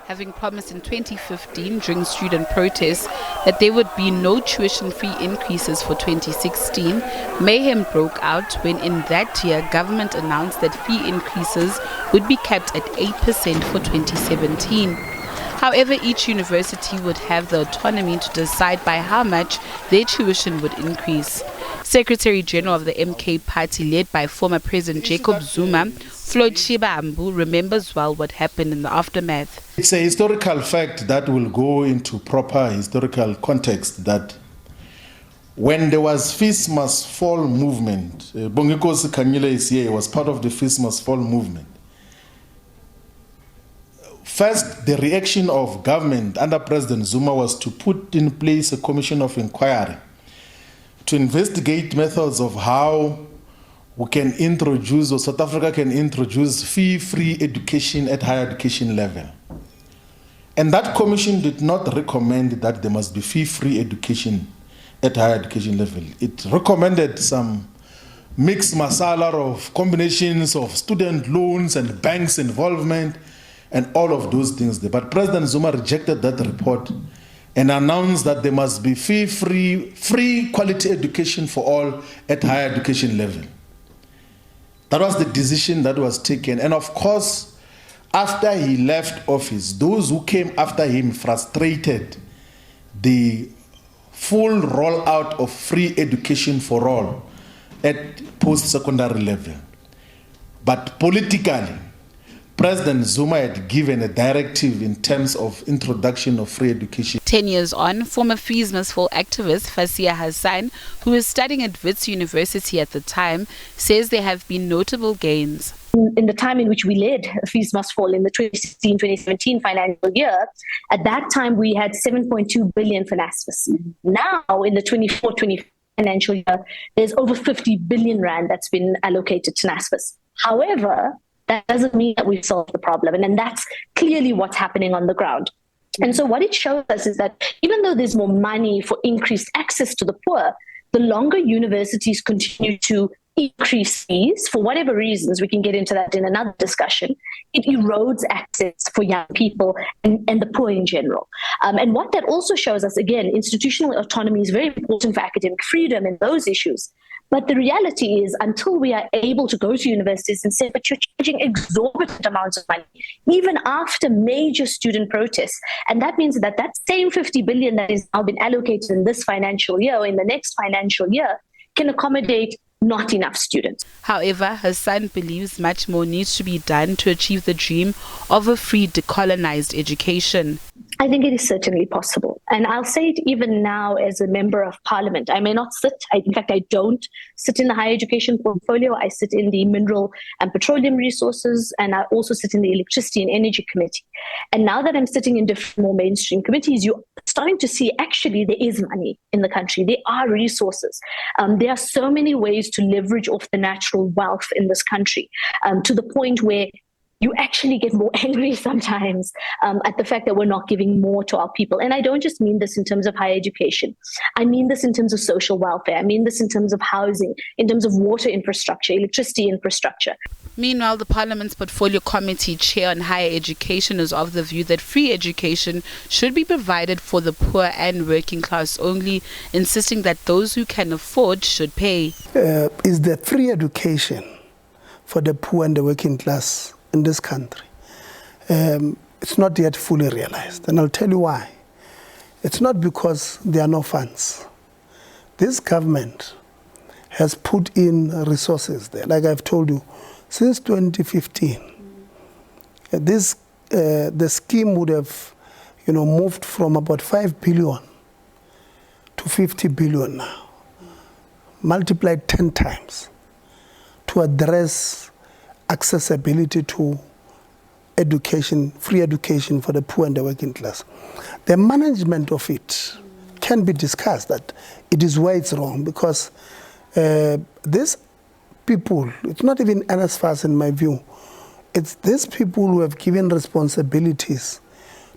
having promised in 2015 during student protests that there would be no tuition fee increases for 2016, mayhem broke out when in that year government announced that fee increases would be capped at 8% for 2017. However, each university would have the autonomy to decide by how much their tuition would increase. Secretary General of the MK Party, led by former President Jacob Zuma, Floyd Shibambu, remembers well what happened in the aftermath. It's a historical fact that will go into proper historical context that when there was Fees Must Fall movement, Bongikosi Kanyile Isiye was part of the Fees Must Fall movement. First, the reaction of government under President Zuma was to put in place a commission of inquiry to investigate methods of how we can introduce, or South Africa can introduce, fee-free education at higher education level. And that commission did not recommend that there must be fee-free education at higher education level. It recommended some mixed masala of combinations of student loans and banks' involvement and all of those things there. But President Zuma rejected that report and announced that there must be free quality education for all at higher education level. That was the decision that was taken. And of course, after he left office, those who came after him frustrated the full rollout of free education for all at post-secondary level. But politically, President Zuma had given a directive in terms of introduction of free education. 10 years on, former Fees Must Fall activist Fasiya Hassan, who was studying at Wits University at the time, says there have been notable gains. In the time in which we led Fees Must Fall in the 2016-2017 financial year, at that time we had 7.2 billion for NFSAS. Now, in the 24-25 financial year, there's over 50 billion rand that's been allocated to NFSAS. However, that doesn't mean that we've solved the problem. And that's clearly what's happening on the ground. And so what it shows us is that even though there's more money for increased access to the poor, the longer universities continue to increase fees, for whatever reasons, we can get into that in another discussion, it erodes access for young people and the poor in general. And what that also shows us, again, institutional autonomy is very important for academic freedom and those issues. But the reality is, until we are able to go to universities and say, but you're charging exorbitant amounts of money, even after major student protests, and that means that that same 50 billion that is now been allocated in this financial year or in the next financial year can accommodate not enough students. However, Hassan believes much more needs to be done to achieve the dream of a free, decolonized education. I think it is certainly possible. And I'll say it even now as a member of parliament. I may not sit, in fact, I don't sit in the higher education portfolio. I sit in the mineral and petroleum resources, and I also sit in the electricity and energy committee. And now that I'm sitting in different more mainstream committees, you're starting to see actually there is money in the country. There are resources. There are so many ways to leverage off the natural wealth in this country, to the point where you actually get more angry sometimes at the fact that we're not giving more to our people. And I don't just mean this in terms of higher education. I mean this in terms of social welfare. I mean this in terms of housing, in terms of water infrastructure, electricity infrastructure. Meanwhile, the Parliament's Portfolio Committee Chair on Higher Education is of the view that free education should be provided for the poor and working class only, insisting that those who can afford should pay. Is the free education for the poor and the working class in this country? It's not yet fully realized, and I'll tell you why. It's not because there are no funds. This government has put in resources there. Like I've told you, since 2015, the scheme would have, moved from about 5 billion to 50 billion now, multiplied 10 times to address accessibility to education, free education for the poor and the working class. The management of it can be discussed, that it is where it's wrong, because these people, it's not even NFSAS in my view, it's these people who have given responsibilities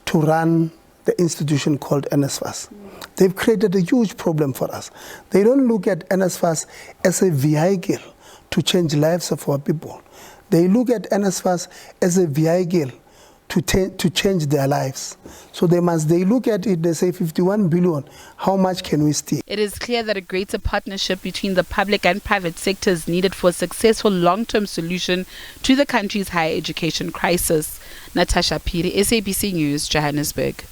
to run the institution called NFSAS. They've created a huge problem for us. They don't look at NFSAS as a vehicle to change lives of our people. They look at NFSAS as a vehicle to change their lives. So they look at it, they say 51 billion, how much can we steal? It is clear that a greater partnership between the public and private sector is needed for a successful long-term solution to the country's higher education crisis. Natasha Phiri, SABC News, Johannesburg.